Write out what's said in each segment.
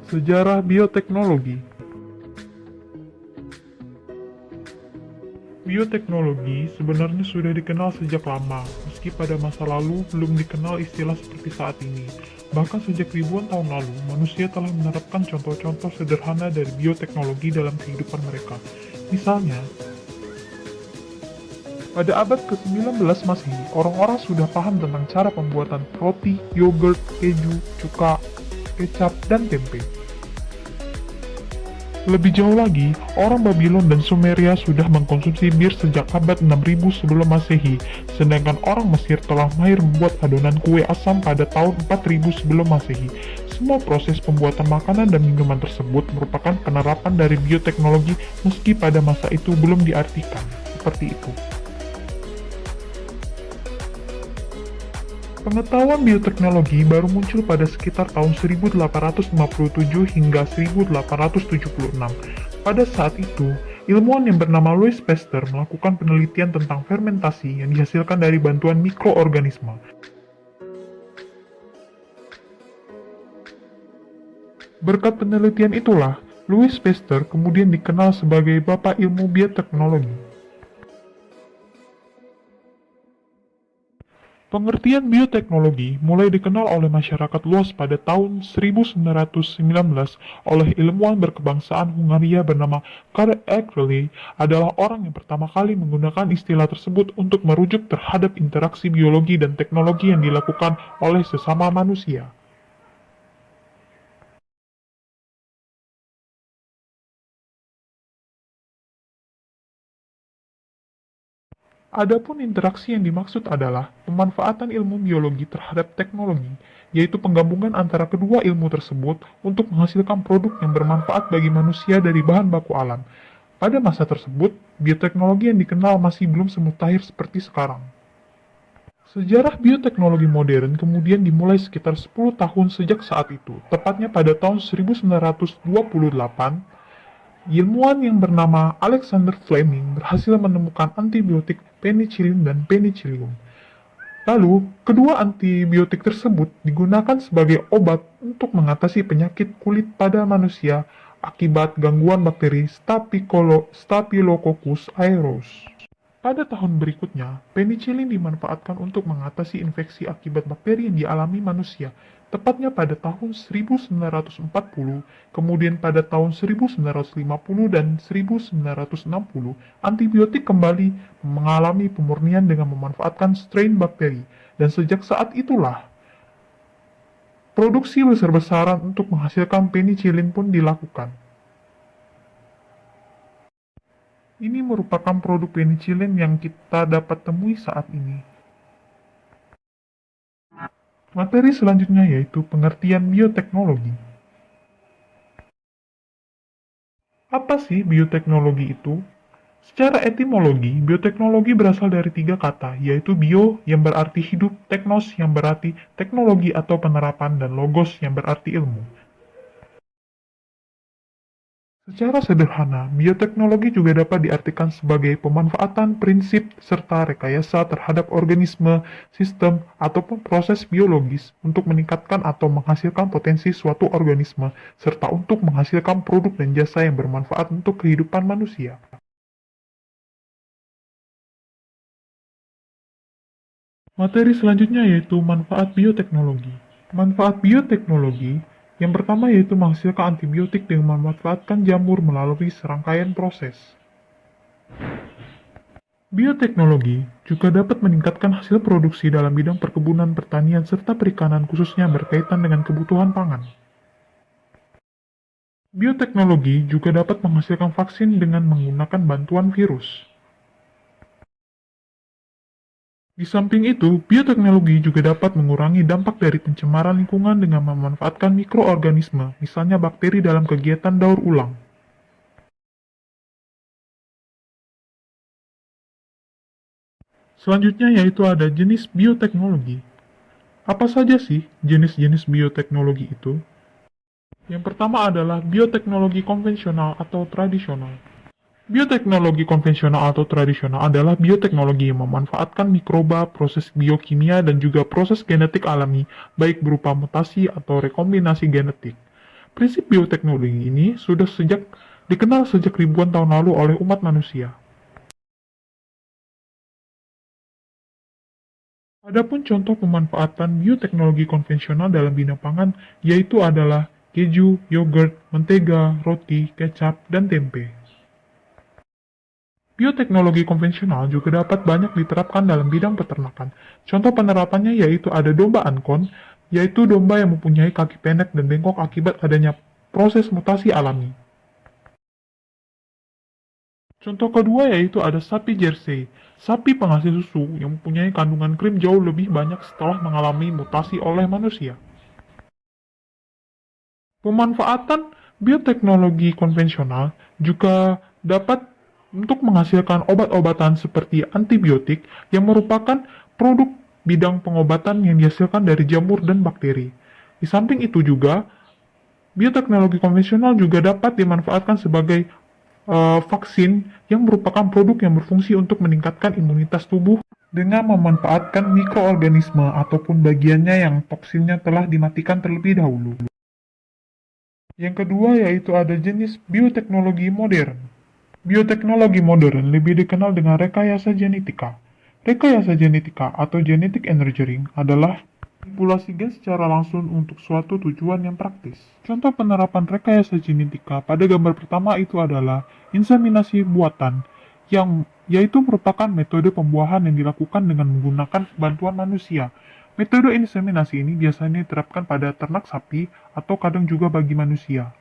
Sejarah bioteknologi. Bioteknologi sebenarnya sudah dikenal sejak lama, meski pada masa lalu belum dikenal istilah seperti saat ini. Bahkan sejak ribuan tahun lalu, manusia telah menerapkan contoh-contoh sederhana dari bioteknologi dalam kehidupan mereka. Misalnya, pada abad ke-19 Masehi, orang-orang sudah paham tentang cara pembuatan roti, yogurt, keju, cuka, kecap, dan tempe. Lebih jauh lagi, orang Babylon dan Sumeria sudah mengkonsumsi bir sejak abad 6000 sebelum Masehi, sedangkan orang Mesir telah mahir membuat adonan kue asam pada tahun 4000 sebelum Masehi. Semua proses pembuatan makanan dan minuman tersebut merupakan penerapan dari bioteknologi meski pada masa itu belum diartikan seperti itu. Pengetahuan bioteknologi baru muncul pada sekitar tahun 1857 hingga 1876. Pada saat itu, ilmuwan yang bernama Louis Pasteur melakukan penelitian tentang fermentasi yang dihasilkan dari bantuan mikroorganisme. Berkat penelitian itulah, Louis Pasteur kemudian dikenal sebagai Bapak Ilmu Bioteknologi. Pengertian bioteknologi mulai dikenal oleh masyarakat luas pada tahun 1919 oleh ilmuwan berkebangsaan Hungaria bernama Karl Eckerle adalah orang yang pertama kali menggunakan istilah tersebut untuk merujuk terhadap interaksi biologi dan teknologi yang dilakukan oleh sesama manusia. Adapun interaksi yang dimaksud adalah pemanfaatan ilmu biologi terhadap teknologi, yaitu penggabungan antara kedua ilmu tersebut untuk menghasilkan produk yang bermanfaat bagi manusia dari bahan baku alam. Pada masa tersebut, bioteknologi yang dikenal masih belum semutakhir seperti sekarang. Sejarah bioteknologi modern kemudian dimulai sekitar 10 tahun sejak saat itu, tepatnya pada tahun 1928. Ilmuwan yang bernama Alexander Fleming berhasil menemukan antibiotik penicillin dan penicillium. Lalu, kedua antibiotik tersebut digunakan sebagai obat untuk mengatasi penyakit kulit pada manusia akibat gangguan bakteri Staphylococcus aureus. Pada tahun berikutnya, penicillin dimanfaatkan untuk mengatasi infeksi akibat bakteri yang dialami manusia, tepatnya pada tahun 1940, kemudian pada tahun 1950 dan 1960, antibiotik kembali mengalami pemurnian dengan memanfaatkan strain bakteri, dan sejak saat itulah, produksi besar-besaran untuk menghasilkan penicillin pun dilakukan. Ini merupakan produk penicillin yang kita dapat temui saat ini. Materi selanjutnya yaitu pengertian bioteknologi. Apa sih bioteknologi itu? Secara etimologi, bioteknologi berasal dari 3 kata, yaitu bio yang berarti hidup, teknos yang berarti teknologi atau penerapan, dan logos yang berarti ilmu. Secara sederhana, bioteknologi juga dapat diartikan sebagai pemanfaatan prinsip serta rekayasa terhadap organisme, sistem, ataupun proses biologis untuk meningkatkan atau menghasilkan potensi suatu organisme, serta untuk menghasilkan produk dan jasa yang bermanfaat untuk kehidupan manusia. Materi selanjutnya yaitu manfaat bioteknologi. Manfaat bioteknologi yang pertama yaitu menghasilkan antibiotik dengan memanfaatkan jamur melalui serangkaian proses. Bioteknologi juga dapat meningkatkan hasil produksi dalam bidang perkebunan, pertanian, serta perikanan khususnya berkaitan dengan kebutuhan pangan. Bioteknologi juga dapat menghasilkan vaksin dengan menggunakan bantuan virus. Di samping itu, bioteknologi juga dapat mengurangi dampak dari pencemaran lingkungan dengan memanfaatkan mikroorganisme, misalnya bakteri dalam kegiatan daur ulang. Selanjutnya yaitu ada jenis bioteknologi. Apa saja sih jenis-jenis bioteknologi itu? Yang pertama adalah bioteknologi konvensional atau tradisional. Bioteknologi konvensional atau tradisional adalah bioteknologi yang memanfaatkan mikroba, proses biokimia, dan juga proses genetik alami, baik berupa mutasi atau rekombinasi genetik. Prinsip bioteknologi ini sudah dikenal sejak ribuan tahun lalu oleh umat manusia. Adapun contoh pemanfaatan bioteknologi konvensional dalam bidang pangan yaitu adalah keju, yogurt, mentega, roti, kecap, dan tempe. Bioteknologi konvensional juga dapat banyak diterapkan dalam bidang peternakan. Contoh penerapannya yaitu ada domba ankon, yaitu domba yang mempunyai kaki pendek dan bengkok akibat adanya proses mutasi alami. Contoh kedua yaitu ada sapi Jersey, sapi penghasil susu yang mempunyai kandungan krim jauh lebih banyak setelah mengalami mutasi oleh manusia. Pemanfaatan bioteknologi konvensional juga dapat untuk menghasilkan obat-obatan seperti antibiotik yang merupakan produk bidang pengobatan yang dihasilkan dari jamur dan bakteri. Di samping itu juga, bioteknologi konvensional juga dapat dimanfaatkan sebagai vaksin yang merupakan produk yang berfungsi untuk meningkatkan imunitas tubuh dengan memanfaatkan mikroorganisme ataupun bagiannya yang toksinnya telah dimatikan terlebih dahulu. Yang kedua yaitu ada jenis bioteknologi modern. Bioteknologi modern lebih dikenal dengan rekayasa genetika. Rekayasa genetika atau genetic engineering adalah manipulasi gen secara langsung untuk suatu tujuan yang praktis. Contoh penerapan rekayasa genetika pada gambar pertama itu adalah inseminasi buatan, yang yaitu merupakan metode pembuahan yang dilakukan dengan menggunakan bantuan manusia. Metode inseminasi ini biasanya diterapkan pada ternak sapi atau kadang juga bagi manusia.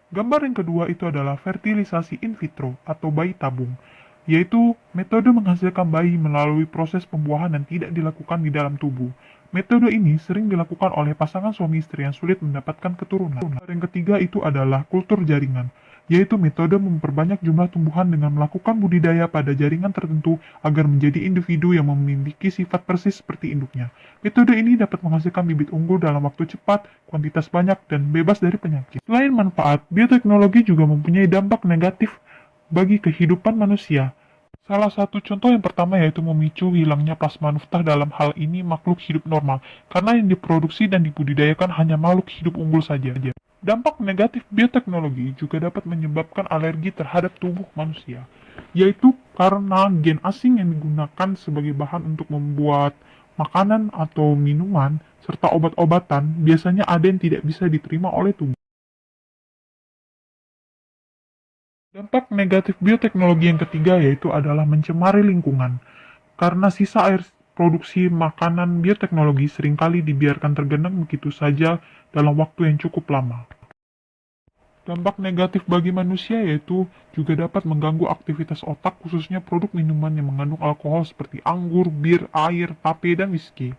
Gambar yang kedua itu adalah fertilisasi in vitro atau bayi tabung, yaitu metode menghasilkan bayi melalui proses pembuahan yang tidak dilakukan di dalam tubuh. Metode ini sering dilakukan oleh pasangan suami istri yang sulit mendapatkan keturunan. Yang ketiga itu adalah kultur jaringan, yaitu metode memperbanyak jumlah tumbuhan dengan melakukan budidaya pada jaringan tertentu agar menjadi individu yang memiliki sifat persis seperti induknya. Metode ini dapat menghasilkan bibit unggul dalam waktu cepat, kuantitas banyak, dan bebas dari penyakit. Selain manfaat, bioteknologi juga mempunyai dampak negatif bagi kehidupan manusia. Salah satu contoh yang pertama yaitu memicu hilangnya plasma nuftah dalam hal ini makhluk hidup normal, karena yang diproduksi dan dibudidayakan hanya makhluk hidup unggul saja. Dampak negatif bioteknologi juga dapat menyebabkan alergi terhadap tubuh manusia, yaitu karena gen asing yang digunakan sebagai bahan untuk membuat makanan atau minuman, serta obat-obatan, biasanya ada yang tidak bisa diterima oleh tubuh. Dampak negatif bioteknologi yang ketiga yaitu adalah mencemari lingkungan, karena sisa air produksi makanan bioteknologi seringkali dibiarkan tergenang begitu saja dalam waktu yang cukup lama. Dampak negatif bagi manusia yaitu juga dapat mengganggu aktivitas otak khususnya produk minuman yang mengandung alkohol seperti anggur, bir, air, tape, dan whisky.